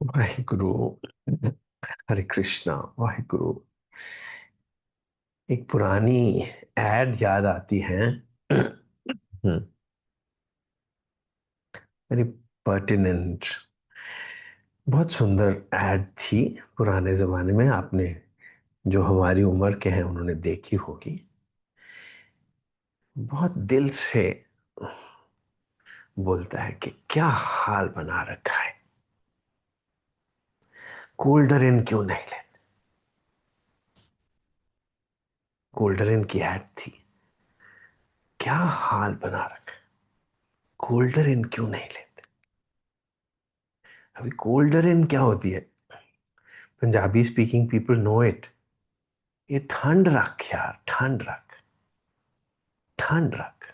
वाहिगुरु। हरे कृष्णा। वाहिगुरु। एक पुरानी एड याद आती है। Very pertinent. बहुत सुंदर एड थी। पुराने जमाने में आपने, जो हमारी उम्र के हैं, उन्होंने देखी होगी। बहुत दिल से बोलता है कि क्या हाल बना रखा है, कोल्ड ड्रिंक क्यों नहीं लेते। कोल्ड ड्रिंक की एड थी। क्या हाल बना रखा है, कोल्ड ड्रिंक क्यों नहीं लेते। अभी कोल्ड ड्रिंक क्या होती है? Punjabi speaking people know it. ये ठंड रख यार, ठंड रख, ठंड रख।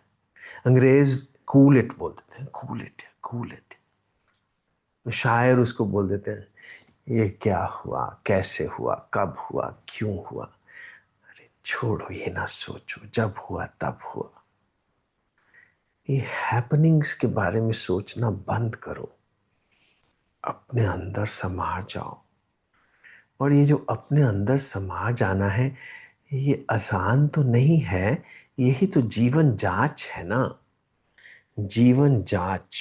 अंग्रेज कूल इट बोल देते हैं, कूल इट, कूल इट। शायर उसको बोल देते हैं, ये क्या हुआ, कैसे हुआ, कब हुआ, क्यों हुआ। अरे छोड़ो, ये ना सोचो, जब हुआ तब हुआ। ये हैपनिंग्स के बारे में सोचना बंद करो, अपने अंदर समा जाओ। और ये जो अपने अंदर समा जाना है, ये आसान तो नहीं है। यही तो जीवन जांच है ना। जीवन जांच,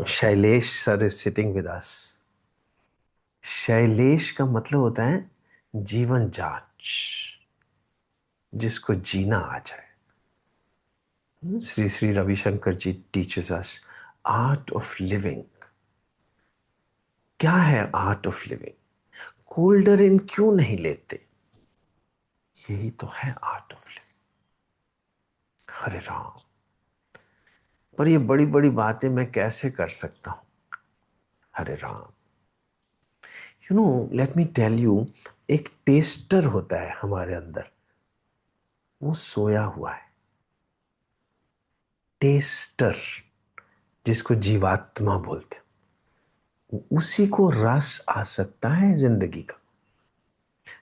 Shailesh sir is sitting with us. Shailesh का मतलब होता है जीवन जांच, जिसको जीना आ जाए। Shri Shri Ravishankar ji teachers us art of living. क्या है art of living? Cold drink क्यों नहीं लेते? यही तो है art of living. Hare Ram. पर ये बड़ी बड़ी बातें मैं कैसे कर सकता हूं? Hare Ram. Let me tell you. एक टेस्टर होता है हमारे अंदर, वो सोया हुआ है। टेस्टर, जिसको जीवात्मा बोलते हैं, उसी को रस आ सकता है जिंदगी का।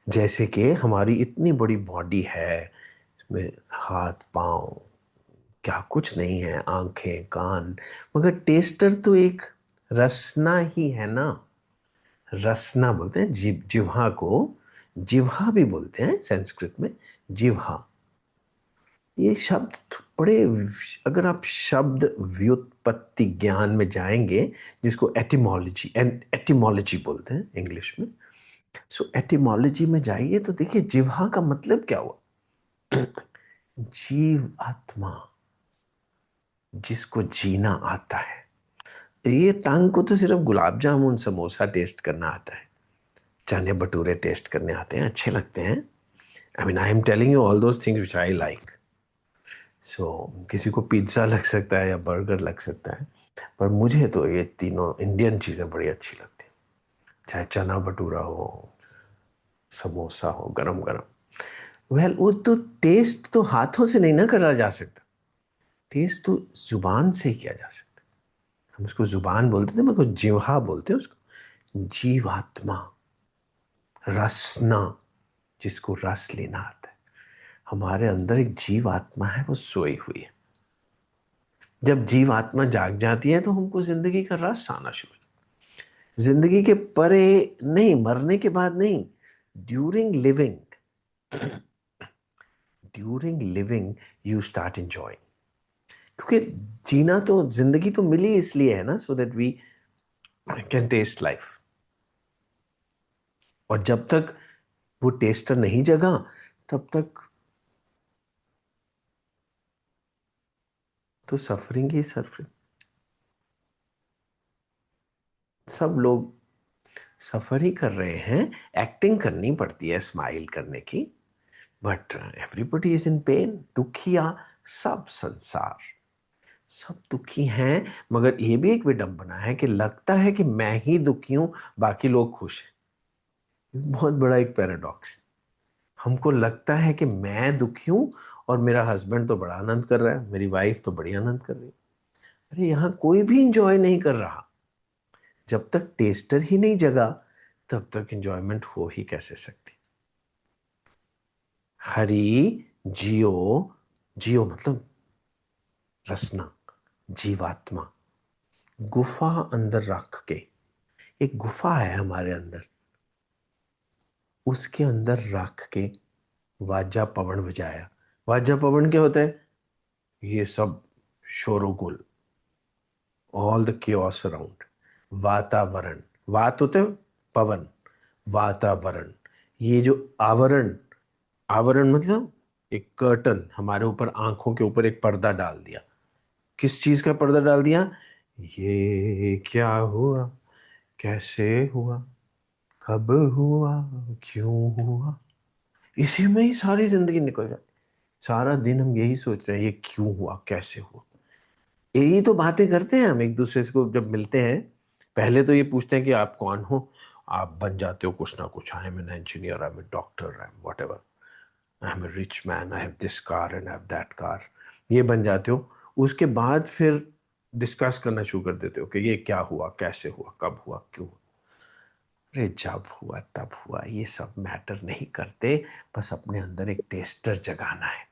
जैसे कि हमारी इतनी बड़ी बॉडी है, इसमें हाथ पांव, क्या कुछ नहीं है, आंखें कान, मगर टेस्टर तो एक रसना ही है ना। रसना बोलते हैं जिह्वा को। जिह्वा भी बोलते हैं संस्कृत में, जिह्वा। ये शब्द बड़े, अगर आप शब्द व्युत्पत्ति ज्ञान में जाएंगे, जिसको एटिमोलॉजी एंड एटिमोलॉजी बोलते हैं इंग्लिश में। सो एटिमोलॉजी में जाइए तो देखिए जिह्वा का मतलब क्या हुआ। जीव आत्मा, जिसको जीना आता है। ये टांग को तो सिर्फ गुलाब जामुन समोसा टेस्ट करना आता है, चने भटूरे टेस्ट करने आते हैं, अच्छे लगते हैं। I mean, I am telling you all those things which I like. So किसी को पिज्ज़ा लग सकता है या बर्गर लग सकता है, पर मुझे तो ये तीनों इंडियन चीज़ें बड़ी अच्छी लगती हैं। चाहे चना भटूरा हो, समोसा हो गरम गरम। वेल, वो तो टेस्ट तो हाथों से नहीं ना करा जा सकता। टेस्ट तो जुबान से ही किया जा सकता। हम उसको जुबान बोलते थे, मगर जिह्वा बोलते हैं उसको। जीवात्मा, रसना, जिसको रस लेना आता है। हमारे अंदर एक जीवात्मा है, वो सोई हुई है। जब जीवात्मा जाग जाती है तो हमको जिंदगी का रस आना शुरू होता है। जिंदगी के परे नहीं, मरने के बाद नहीं, during living. During living you start enjoying. क्योंकि जीना तो, जिंदगी तो मिली इसलिए है ना, so that we can taste life. और जब तक वो टेस्टर नहीं जगा, तब तक तो सफरिंग ही सफरिंग। सब लोग सफर ही कर रहे हैं। एक्टिंग करनी पड़ती है स्माइल करने की, but everybody is in pen. दुखिया सब संसार, सब दुखी हैं। मगर ये भी एक विडंबना है कि लगता है कि मैं ही दुखी हूं, बाकी लोग खुश हैं। बहुत बड़ा एक पैराडॉक्स। हमको लगता है कि मैं दुखी हूं और मेरा हस्बैंड तो बड़ा आनंद कर रहा है, मेरी वाइफ तो बड़ी आनंद कर रही है। अरे यहां कोई भी इंजॉय नहीं कर रहा। जब तक टेस्टर ही नहीं जगा, तब तक इंजॉयमेंट हो ही कैसे सकती। हरि, जियो। जियो मतलब रसना, जीवात्मा। गुफा अंदर रख के एक गुफा है हमारे अंदर, उसके अंदर रख के वाजा पवन बजाया। वाजा पवन क्या होता है? ये सब शोरगुल, ऑल द chaos अराउंड। वातावरण, वात होते हैं पवन, वातावरण। ये जो आवरण, आवरण मतलब एक कर्टन, हमारे ऊपर आंखों के ऊपर एक पर्दा डाल दिया। किस चीज का पर्दा डाल दिया? ये क्या हुआ, कैसे हुआ, कब हुआ, क्यों हुआ। इसी में ही सारी जिंदगी निकल जाती। सारा दिन हम यही सोच रहे हैं, ये क्यों हुआ, कैसे हुआ। यही तो बातें करते हैं हम एक दूसरे को जब मिलते हैं। पहले तो ये पूछते हैं कि आप कौन हो। आप बन जाते हो कुछ ना कुछ, I am an engineer, I am a doctor, I am whatever, I am a rich man, I have this car and I have that car. ये बन जाते हो। उसके बाद फिर डिस्कस करना शुरू कर देते हो कि ये क्या हुआ, कैसे हुआ, कब हुआ, क्यों हुआ। अरे जब हुआ तब हुआ, ये सब मैटर नहीं करते। बस अपने अंदर एक टेस्टर जगाना है।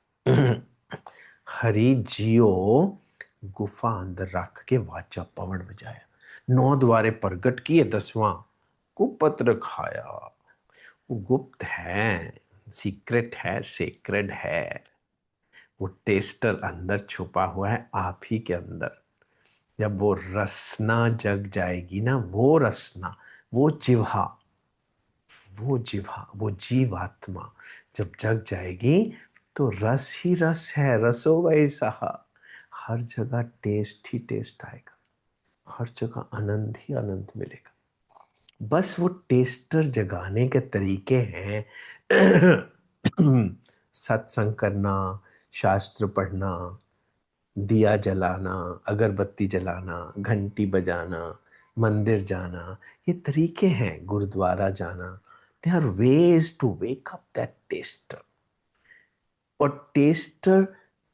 हरि जियो गुफा अंदर रख के वाचा पवन बजाया, 9 द्वारे प्रगट किए, 10वां कुपत्र खाया। वो गुप्त है, सीक्रेट है, सेक्रेड है। वो टेस्टर अंदर छुपा हुआ है आप ही के अंदर। जब वो रसना जग जाएगी ना, वो रसना, वो जिह्वा, वो जिह्वा, वो जीवात्मा जब जग जाएगी, तो रस ही रस है, रसो वैसा। हर जगह टेस्ट ही टेस्ट आएगा, हर जगह आनंद ही आनंद मिलेगा। बस वो टेस्टर जगाने के तरीके हैं। सत्संग करना, शास्त्र पढ़ना, दिया जलाना, अगरबत्ती जलाना, घंटी बजाना, मंदिर जाना, ये तरीके हैं। गुरुद्वारा जाना, they are ways to wake up that taster. और टेस्टर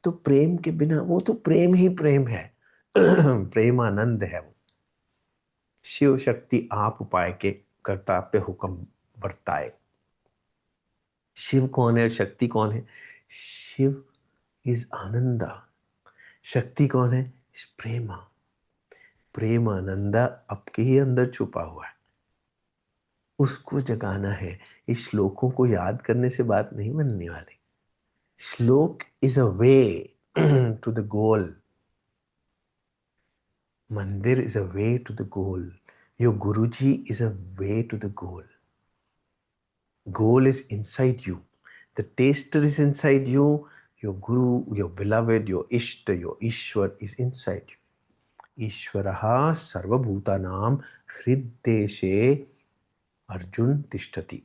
तो प्रेम के बिना, वो तो प्रेम ही प्रेम है। प्रेम आनंद है वो। शिव शक्ति आप उपाय के कर्ता पे हुक्म वर्ताए। शिव कौन है, शक्ति कौन है? शिव इज आनंदा, शक्ति कौन है? इज प्रेमा। प्रेम आनंदा आपके ही अंदर छुपा हुआ है, उसको जगाना है। इस श्लोकों को याद करने से बात नहीं बनने वाली। Shloka is a way to the goal. Mandir is a way to the goal. Your Guruji is a way to the goal. Goal is inside you. The taster is inside you. Your guru, your beloved, your ishta, your ishwar is inside you. ईश्वरः सर्वभूतानां हृद्देशे अर्जुन तिष्ठति।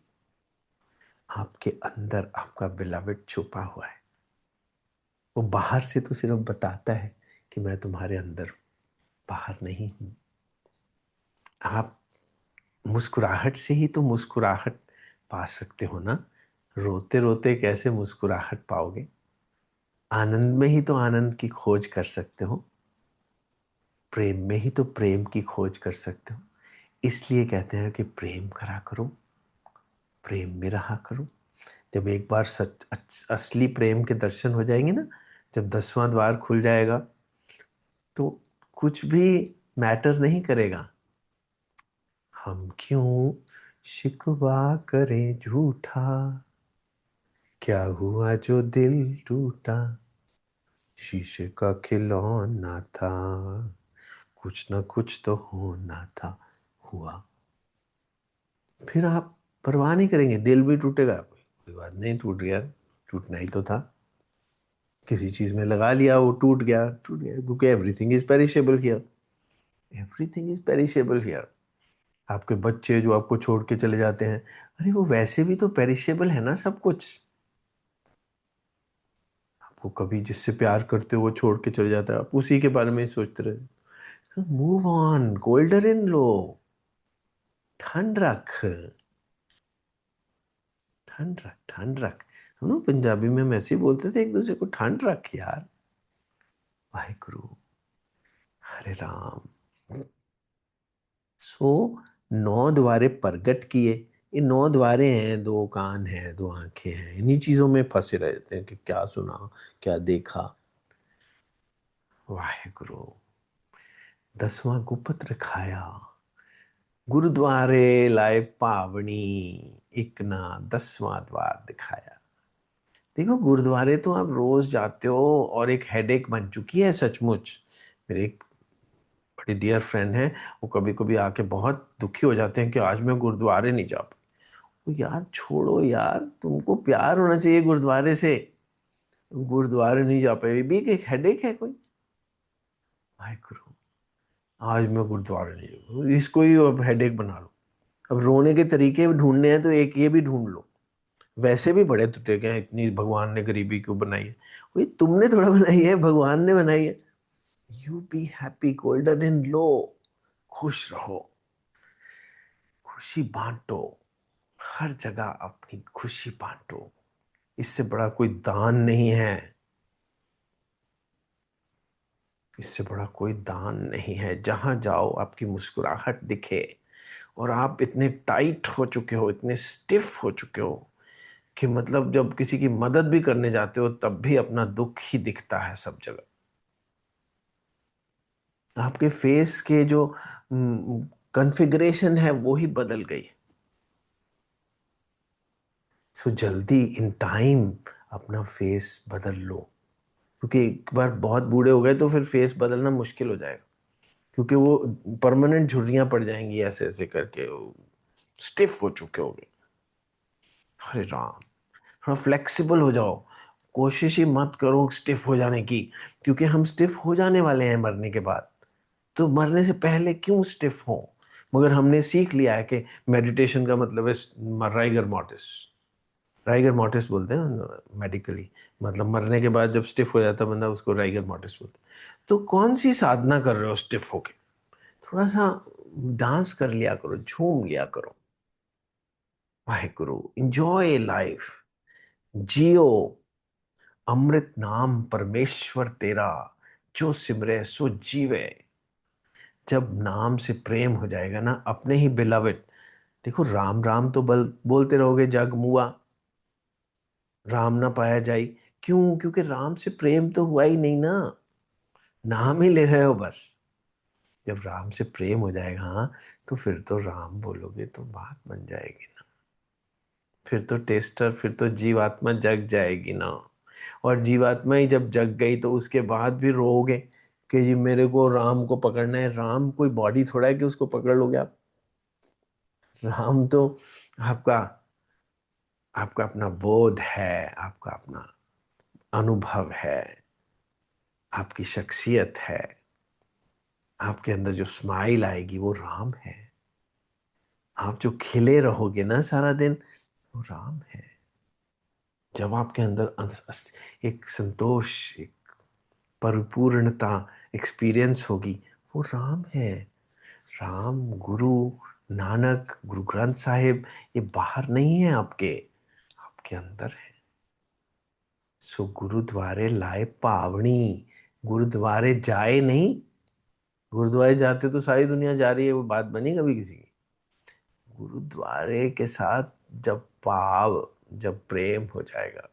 आपके अंदर आपका beloved छुपा हुआ है। वो बाहर से तो सिर्फ बताता है कि मैं तुम्हारे अंदर, बाहर नहीं हूं। आप मुस्कुराहट से ही तो मुस्कुराहट पा सकते हो ना। रोते रोते कैसे मुस्कुराहट पाओगे? आनंद में ही तो आनंद की खोज कर सकते हो। प्रेम में ही तो प्रेम की खोज कर सकते हो। इसलिए कहते हैं कि प्रेम करा करो, प्रेम में रहा करो। जब एक बार सच असली प्रेम के दर्शन हो जाएंगे ना, जब 10वां द्वार खुल जाएगा, तो कुछ भी मैटर नहीं करेगा। हम क्यों शिकवा करें झूठा, क्या हुआ जो दिल टूटा, शीशे का खिलौना था, कुछ ना कुछ तो होना था, हुआ। फिर आप परवाह नहीं करेंगे, दिल भी टूटेगा, कोई बात नहीं, टूट गया, टूटना ही तो था। किसी चीज में लगा लिया, वो टूट गया, टूट गया, क्योंकि everything is perishable here. Everything is perishable here. आपके बच्चे जो आपको छोड़ के चले जाते हैं, अरे वो वैसे भी तो पेरिशेबल है ना सब कुछ। आपको कभी जिससे प्यार करते हो वो छोड़ के चले जाता है, आप उसी के बारे में ही सोचते रहे। मूव ऑन, गोल्डन इन लो, ठंड रख, ठंड रख, ठंड रख। हम लोग पंजाबी में हम ऐसे ही बोलते थे एक दूसरे को, ठंड रख यार। वाहिगुरु, हरे राम। सो 9 द्वारे प्रगट किए। ये 9 द्वारे हैं, 2 कान हैं, 2 आंखें हैं, इन्हीं चीजों में फंसे रहते हैं कि क्या सुना, क्या देखा। वाहिगुरु। 10वां गुपत्र खाया, गुरुद्वारे लाए पावनी, एक ना 10वां द्वार दिखाया। देखो गुरुद्वारे तो आप रोज जाते हो और एक हेडेक बन चुकी है सचमुच। मेरे एक बड़े डियर फ्रेंड हैं, वो कभी कभी आके बहुत दुखी हो जाते हैं कि आज मैं गुरुद्वारे नहीं जा पाई। तो यार छोड़ो यार, तुमको प्यार होना चाहिए गुरुद्वारे से। गुरुद्वारे नहीं जा पाए भी एक हेडेक है कोई। भाई गुरु, आज मैं गुरुद्वारे नहीं जाऊँ, इसको ही अब हेडेक बना लो। अब रोने के तरीके ढूंढने हैं तो एक ये भी ढूंढ लो। वैसे भी बड़े टूटे गए हैं, इतनी भगवान ने गरीबी क्यों बनाई है? वही तुमने थोड़ा बनाई है, भगवान ने बनाई है। You be happy, golden in लो। खुश रहो, खुशी बांटो, हर जगह अपनी खुशी बांटो। इससे बड़ा कोई दान नहीं है, इससे बड़ा कोई दान नहीं है। जहां जाओ आपकी मुस्कुराहट दिखे। और आप इतने टाइट हो चुके हो, इतने स्टिफ हो चुके हो कि मतलब जब किसी की मदद भी करने जाते हो तब भी अपना दुख ही दिखता है सब जगह। आपके फेस के जो कॉन्फ़िगरेशन है वो ही बदल गई। सो जल्दी इन टाइम अपना फेस बदल लो, क्योंकि एक बार बहुत बूढ़े हो गए तो फिर फेस बदलना मुश्किल हो जाएगा। क्योंकि वो परमानेंट झुर्रियां पड़ जाएंगी ऐसे ऐसे करके, स्टिफ हो चुके होगे। अरे राम, थोड़ा फ्लेक्सिबल हो जाओ। कोशिश ही मत करो स्टिफ हो जाने की, क्योंकि हम स्टिफ हो जाने वाले हैं मरने के बाद। तो मरने से पहले क्यों स्टिफ हो? मगर हमने सीख लिया है कि मेडिटेशन का मतलब है राइगर मॉर्टिस। राइगर मॉर्टिस बोलते हैं मेडिकली, मतलब मरने के बाद जब स्टिफ हो जाता है बंदा, उसको राइगर मॉर्टिस बोलते हैं। तो कौन सी साधना कर रहे हो स्टिफ होके? थोड़ा सा डांस कर लिया करो, झूम लिया करो। वाहेगुरु, इंजॉय लाइफ, जियो। अमृत नाम परमेश्वर तेरा, जो सिमरे सो जीवे। जब नाम से प्रेम हो जाएगा ना अपने ही बिलवेड। देखो राम राम तो बोलते रहोगे जग मुआ, राम ना पाया जाए। क्यों? क्योंकि राम से प्रेम तो हुआ ही नहीं ना, नाम ही ले रहे हो बस। जब राम से प्रेम हो जाएगा, हाँ, तो फिर तो राम बोलोगे तो बात बन जाएगी ना। फिर तो टेस्टर, फिर तो जीवात्मा जग जाएगी ना। और जीवात्मा ही जब जग गई तो उसके बाद भी रोओगे कि जी मेरे को राम को पकड़ना है। राम कोई बॉडी थोड़ा है कि उसको पकड़ लोगे आप। राम तो आपका आपका अपना बोध है, आपका अपना अनुभव है, आपकी शख्सियत है। आपके अंदर जो स्माइल आएगी वो राम है। आप जो खिले रहोगे ना सारा दिन, वो राम है। जब आपके अंदर एक संतोष, एक परिपूर्णता एक्सपीरियंस होगी, वो राम है। राम, गुरु नानक, गुरु ग्रंथ साहिब, ये बाहर नहीं है आपके, आपके अंदर है। सो गुरुद्वारे लाए पावनी, गुरुद्वारे जाए नहीं। गुरुद्वारे जाते तो सारी दुनिया जा रही है, वो बात बनी कभी किसी की? गुरुद्वारे के साथ जब पाव, जब प्रेम हो जाएगा,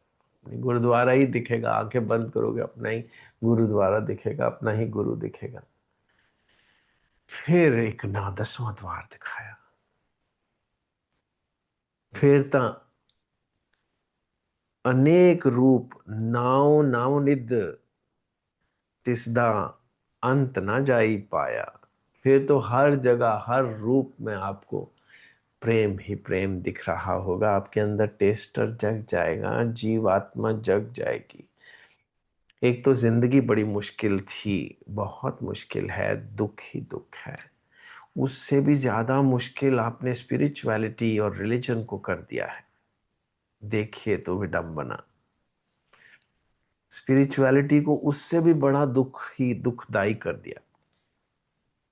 गुरुद्वारा ही दिखेगा। आंखें बंद करोगे अपना ही गुरुद्वारा दिखेगा, अपना ही गुरु दिखेगा। फिर एक ना 10वां द्वार दिखाया। फिर ता अनेक रूप, नाव नाव निध, तिसदा अंत ना जाई पाया। फिर तो हर जगह हर रूप में आपको प्रेम ही प्रेम दिख रहा होगा। आपके अंदर टेस्टर जग जाएगा, जीवात्मा जग जाएगी। एक तो जिंदगी बड़ी मुश्किल थी, बहुत मुश्किल है, दुख ही दुख है। उससे भी ज्यादा मुश्किल आपने स्पिरिचुअलिटी और रिलीजन को कर दिया है। देखिए तो विडंबना। स्पिरिचुअलिटी को उससे भी बड़ा दुख ही दुखदाई कर दिया।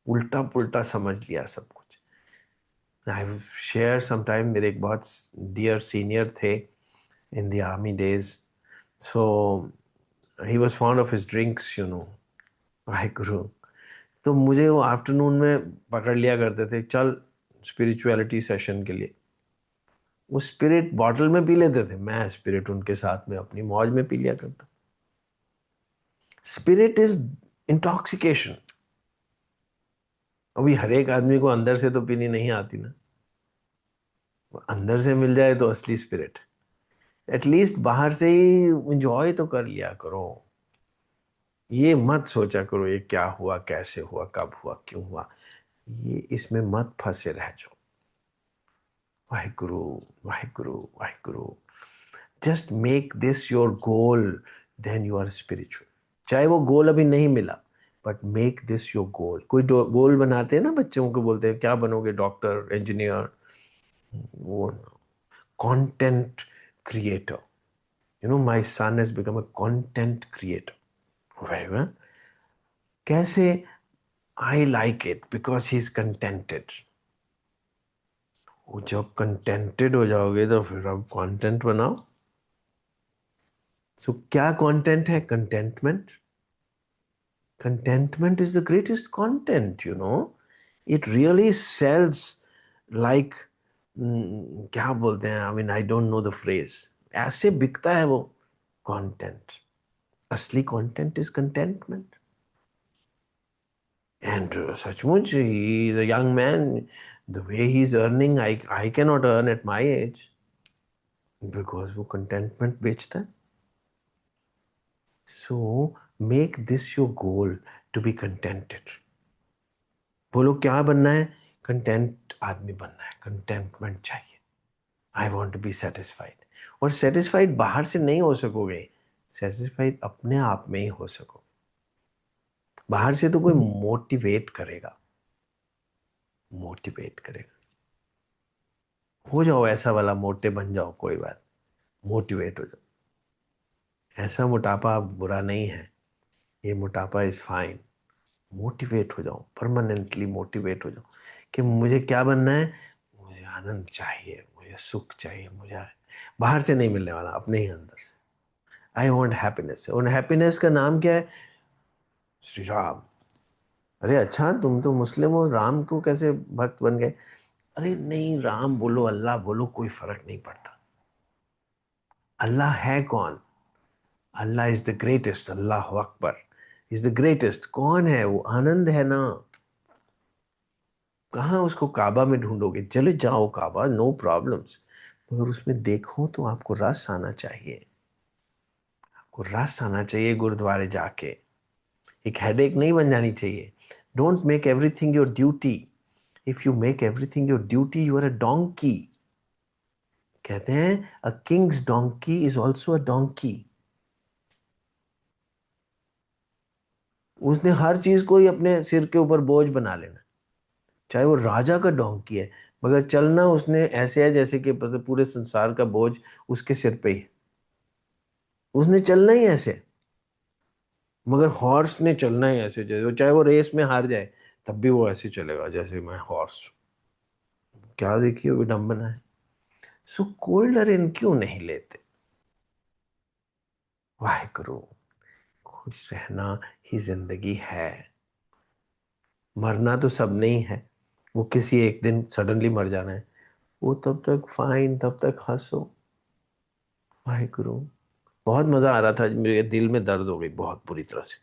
उल्टा पुल्टा समझ लिया सब कुछ। आई शेयर समटाइम, मेरे एक बहुत डियर सीनियर थे in the army days. So he was fond of his drinks, you know. Waheguru. तो मुझे वो आफ्टरनून में पकड़ लिया करते थे, चल स्पिरिचुअलिटी सेशन के लिए। वो स्पिरिट बॉटल में पी लेते थे, मैं स्पिरिट उनके साथ में अपनी मौज में पी लिया करता। Spirit is intoxication. अभी हर एक आदमी को अंदर से तो पीनी नहीं आती ना, अंदर से मिल जाए तो असली स्पिरिट। एटलीस्ट बाहर से ही इंजॉय तो कर लिया करो। ये मत सोचा करो ये क्या हुआ, कैसे हुआ, कब हुआ, क्यों हुआ, ये इसमें मत फंसे रह जाओ। Waheguru, Waheguru, Waheguru. Just make this your goal, then you are spiritual. चाहे वो गोल अभी नहीं मिला, but make this your goal. कोई गोल बनाते हैं ना, बच्चों को बोलते हैं क्या बनोगे, डॉक्टर, इंजीनियर, वो content creator. You know my son has become a content creator. Very well. कैसे? I like it because he is contented. वो जब कंटेंटेड हो जाओगे तो फिर अब कंटेंट बनाओ। सो क्या कंटेंट है? Containment. Contentment is the greatest content, you know. It really sells like क्या बोलते हैं, I mean I don't know the phrase, ऐसे बिकता है वो content। असली content is contentment। And सचमुच he is a young man, the way he is earning, I cannot earn at my age because वो contentment बेचता है। So make this your goal to be contented। बोलो क्या बनना है? Content आदमी बनना है, कंटेंटमेंट चाहिए। I want to be satisfied. और सेटिस्फाइड बाहर से नहीं हो सकोगे, सेटिस्फाइड अपने आप में ही हो सको। बाहर से तो कोई मोटिवेट करेगा, मोटिवेट करेगा। हो जाओ ऐसा वाला, मोटे बन जाओ, कोई बात, मोटिवेट हो जाओ। ऐसा मोटापा बुरा नहीं है, ये मोटापा इज फाइन। मोटिवेट हो जाओ, परमानेंटली मोटिवेट हो जाओ कि मुझे क्या बनना है। मुझे आनंद चाहिए, मुझे सुख चाहिए, मुझे बाहर से नहीं मिलने वाला, अपने ही अंदर से। I want happiness. और हैप्पीनेस का नाम क्या है? श्री राम। अरे अच्छा, तुम तो मुस्लिम हो, राम को कैसे भक्त बन गए? अरे नहीं, राम बोलो, अल्लाह बोलो, कोई फर्क नहीं पड़ता। अल्लाह है कौन? Allah is the greatest. Allah Akbar is the greatest. कौन है वो? आनंद है ना। कहाँ उसको काबा में ढूंढोगे? चले जाओ काबा, नो प्रॉब्लम्स, मगर उसमें देखो तो आपको रस आना चाहिए। आपको रस आना चाहिए गुरुद्वारे जाके। एक हेडेक नहीं बन जानी चाहिए। Don't make everything your duty. If you make everything your duty, you are a donkey. कहते हैं a king's donkey is also a donkey. उसने हर चीज को ही अपने सिर के ऊपर बोझ बना लेना, चाहे वो राजा का डोंकी है, मगर चलना उसने ऐसे है जैसे कि पूरे संसार का बोझ उसके सिर पे ही है। उसने चलना ही ऐसे। मगर हॉर्स ने चलना ही ऐसे, जैसे चाहे वो रेस में हार जाए तब भी वो ऐसे चलेगा जैसे मैं हॉर्स। क्या देखिए विडंबना है। सो कोल्डर इन क्यों नहीं लेते? वाहिगुरु। खुश रहना ही जिंदगी है। मरना तो सब नहीं है, वो किसी एक दिन सडनली मर जाना है। वो तब तक फाइन, तब तक हंसो। वाहिगुरु। बहुत मजा आ रहा था, मेरे दिल में दर्द हो गई बहुत बुरी तरह से।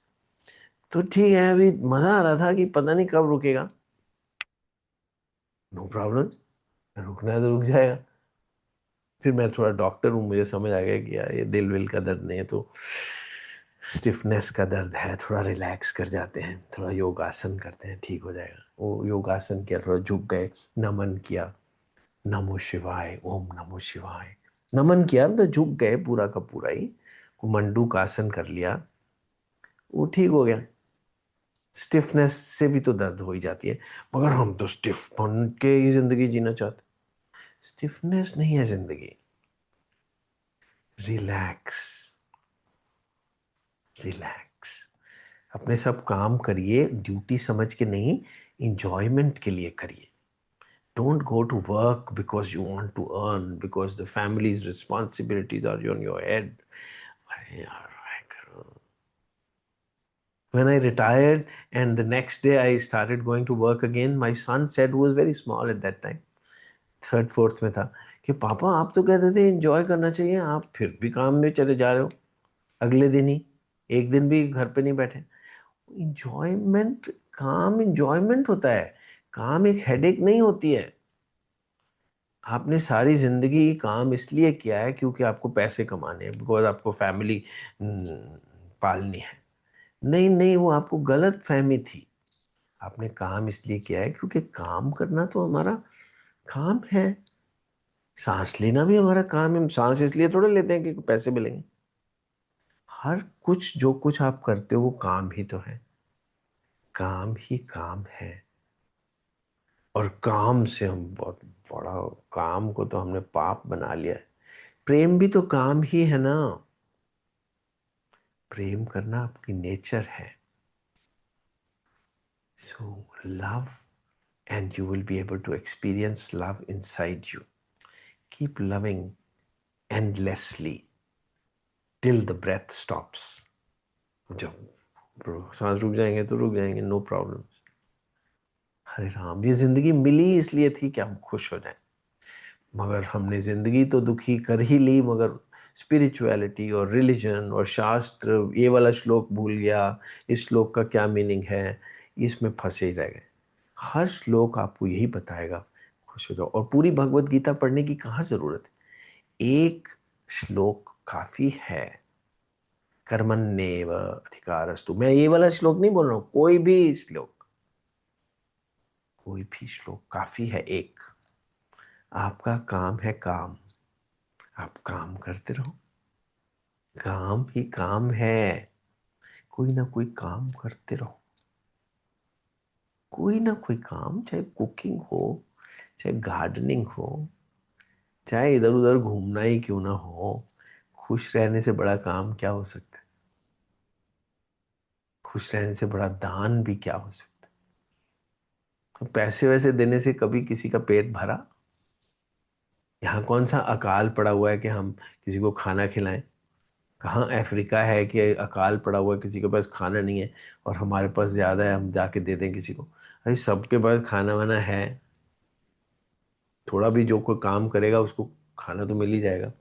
तो ठीक है, अभी मजा आ रहा था कि पता नहीं कब रुकेगा। नो प्रॉब्लम, रुकना है तो रुक जाएगा। फिर मैं थोड़ा डॉक्टर हूँ, मुझे समझ आ गया कि यार ये दिल विल का दर्द नहीं है, तो स्टिफनेस का दर्द है, थोड़ा रिलैक्स कर जाते हैं, थोड़ा योगासन करते हैं, ठीक हो जाएगा। वो योगासन किया, थोड़ा झुक गए, नमन किया, नमो शिवाय, ओम नमो शिवाय, नमन किया तो झुक गए पूरा का पूरा ही। वो मंडूक आसन कर लिया, वो ठीक हो गया। स्टिफनेस से भी तो दर्द हो ही जाती है, मगर हम तो स्टिफ बन के ही जिंदगी जीना चाहते। स्टिफनेस नहीं है जिंदगी। Relax, relax. अपने सब काम करिए ड्यूटी समझ के नहीं, इंजॉयमेंट के लिए करिए। Don't go to work because you want to earn, because the families responsibilities are on your head. अरे यार, when I retired and the next day I started going to work again, my son said, who was very small at that time, third fourth में था, कि पापा आप तो कहते थे एंजॉय करना चाहिए, आप फिर भी काम में चले जा रहे हो, अगले दिन ही, एक दिन भी घर पे नहीं बैठे। इंजॉयमेंट, काम इंजॉयमेंट होता है। काम एक हेडेक नहीं होती है। आपने सारी जिंदगी काम इसलिए किया है क्योंकि आपको पैसे कमाने हैं, बिकॉज आपको फैमिली पालनी है। नहीं नहीं, वो आपको गलत फहमी थी। आपने काम इसलिए किया है क्योंकि काम करना तो हमारा काम है। सांस लेना भी हमारा काम है। हम सांस इसलिए थोड़े लेते हैं कि पैसे मिलेंगे। हर कुछ जो कुछ आप करते हो वो काम ही तो है। काम ही काम है। और काम से हम बहुत बड़ा, काम को तो हमने पाप बना लिया है। प्रेम भी तो काम ही है ना। प्रेम करना आपकी नेचर है। So love, and you will be able to experience love inside you. Keep loving endlessly till the breath stops. जब सांस रुक जाएंगे तो रुक जाएंगे, नो प्रॉब्लम। हरे राम, ये जिंदगी मिली इसलिए थी कि हम खुश हो जाएं। मगर हमने जिंदगी तो दुखी कर ही ली, मगर स्पिरिचुअलिटी और रिलीजन और शास्त्र, ये वाला श्लोक भूल गया, इस श्लोक का क्या मीनिंग है, इसमें फंसे ही रह गए। हर श्लोक आपको यही बताएगा, खुश हो जाओ। और पूरी भगवत गीता पढ़ने की कहाँ जरूरत है, एक श्लोक काफी है। कर्मण्येव अधिकारस्तु, मैं ये वाला श्लोक नहीं बोल रहा हूं, कोई भी श्लोक, कोई भी श्लोक काफी है एक। आपका काम है काम, आप काम करते रहो। काम ही काम है। कोई ना कोई काम करते रहो। कोई ना कोई काम, चाहे कुकिंग हो, चाहे गार्डनिंग हो, चाहे इधर उधर घूमना ही क्यों ना हो। खुश रहने से बड़ा काम क्या हो सकता है। खुश रहने से बड़ा दान भी क्या हो सकता है। तो पैसे वैसे देने से कभी किसी का पेट भरा। यहाँ कौन सा अकाल पड़ा हुआ है कि हम किसी को खाना खिलाएं। कहाँ अफ्रीका है कि अकाल पड़ा हुआ है, किसी के पास खाना नहीं है और हमारे पास ज़्यादा है हम जाके दे दें किसी को। अरे सबके पास खाना वाना है। थोड़ा भी जो कोई काम करेगा उसको खाना तो मिल ही जाएगा।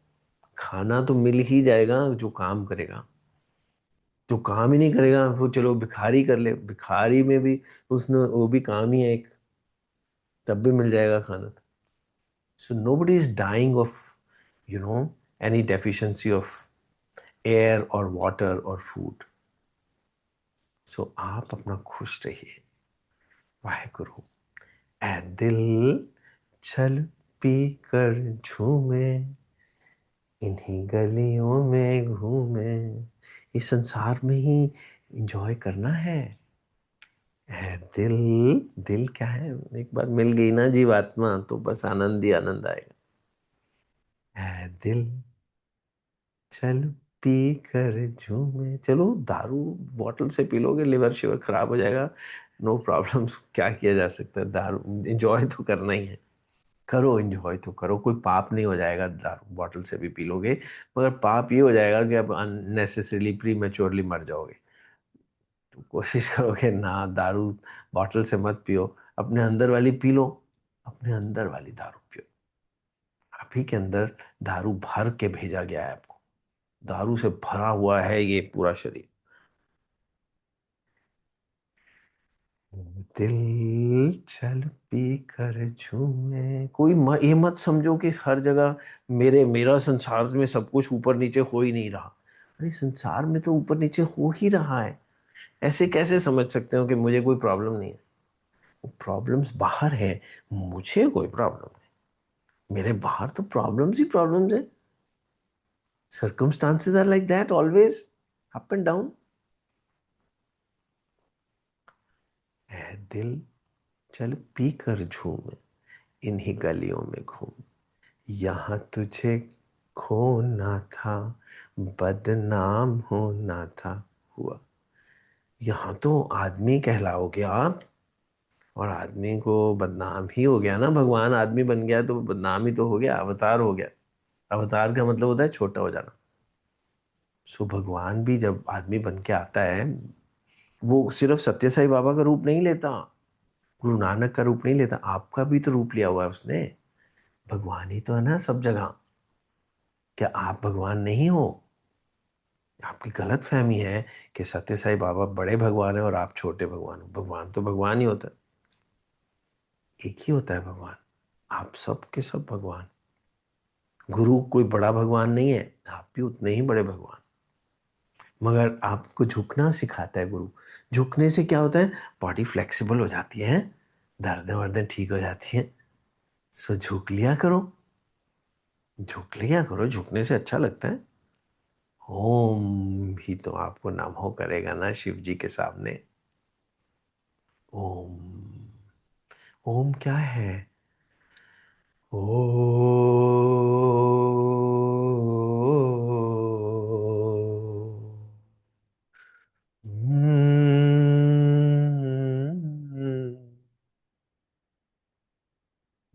खाना तो मिल ही जाएगा जो काम करेगा। जो काम ही नहीं करेगा वो चलो भिखारी कर ले, भिखारी में भी उसने वो भी काम ही है एक, तब भी मिल जाएगा खाना। सो nobody is dying of, you know, any deficiency of air or water or food. सो आप अपना खुश रहिए। वाहेगुरु। ऐ दिल चल पी कर झूमे, इन्हीं गलियों में घूमे। इस संसार में ही इंजॉय करना है। ऐ दिल, दिल क्या है, एक बार मिल गई ना जीवात्मा तो बस आनंद ही आनंद आएगा। ऐ दिल चल पी कर झूमे। चलो दारू बॉटल से पी लोगे, लिवर शिवर खराब हो जाएगा, नो प्रॉब्लम। क्या किया जा सकता है, दारू एंजॉय तो करना ही है। करो, एंजॉय तो करो, कोई पाप नहीं हो जाएगा दारू बॉटल से भी पी लोगे। मगर पाप ये हो जाएगा कि आप अननेसेसरीली प्री मैच्योरली मर जाओगे। तो कोशिश करोगे ना, दारू बॉटल से मत पियो, अपने अंदर वाली पी लो। अपने अंदर वाली दारू पियो। आप ही के अंदर दारू भर के भेजा गया है आपको। दारू से भरा हुआ है ये पूरा शरीर। दिल चल पी कर झूमे। कोई ये मत समझो कि हर जगह मेरा संसार में सब कुछ ऊपर नीचे हो ही नहीं रहा। अरे संसार में तो ऊपर नीचे हो ही रहा है। ऐसे कैसे समझ सकते हो कि मुझे कोई प्रॉब्लम नहीं है। प्रॉब्लम्स बाहर है, मुझे कोई प्रॉब्लम नहीं। मेरे बाहर तो प्रॉब्लम्स ही प्रॉब्लम्स है। Circumstances are like that always, up and down. ऐ दिल चल पी कर झूम, इन्हीं गलियों में घूम। यहाँ तुझे खोना था, बदनाम होना था, हुआ। यहाँ तो आदमी कहलाओगे आप, और आदमी को बदनाम ही हो गया ना। भगवान आदमी बन गया तो बदनाम ही तो हो गया, अवतार हो गया। अवतार का मतलब होता है छोटा हो जाना। सो भगवान भी जब आदमी बन के आता है, वो सिर्फ सत्य साई बाबा का रूप नहीं लेता, गुरु नानक का रूप नहीं लेता, आपका भी तो रूप लिया हुआ है उसने। भगवान ही तो है ना सब जगह। क्या आप भगवान नहीं हो। आपकी गलत फहमी है कि सत्य साई बाबा बड़े भगवान है और आप छोटे भगवान हो। भगवान तो भगवान ही होता है। एक ही होता है भगवान। आप सब के सब भगवान। गुरु कोई बड़ा भगवान नहीं है, आप भी उतने ही बड़े भगवान। मगर आपको झुकना सिखाता है गुरु। झुकने से क्या होता है, बॉडी फ्लेक्सिबल हो जाती है, दर्दें वर्दें ठीक हो जाती हैं। सो झुक लिया करो, झुक लिया करो, झुकने से अच्छा लगता है। ओम भी तो आपको नमो करेगा ना शिव जी के सामने। ओम। ओम क्या है? ओ।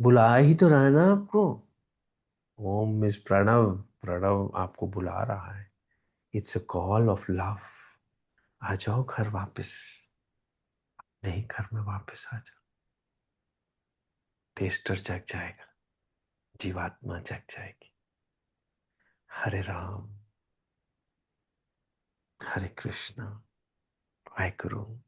बुला ही तो रहा है ना आपको। ओम इज प्रणव। प्रणव आपको बुला रहा है। It's a call of love. आ जाओ घर वापस। नहीं, घर में वापस आ जाओ। टेस्टर जग जाएगा, जीवात्मा जग जाएगी। हरे राम, हरे कृष्णा, वाहेगुरु।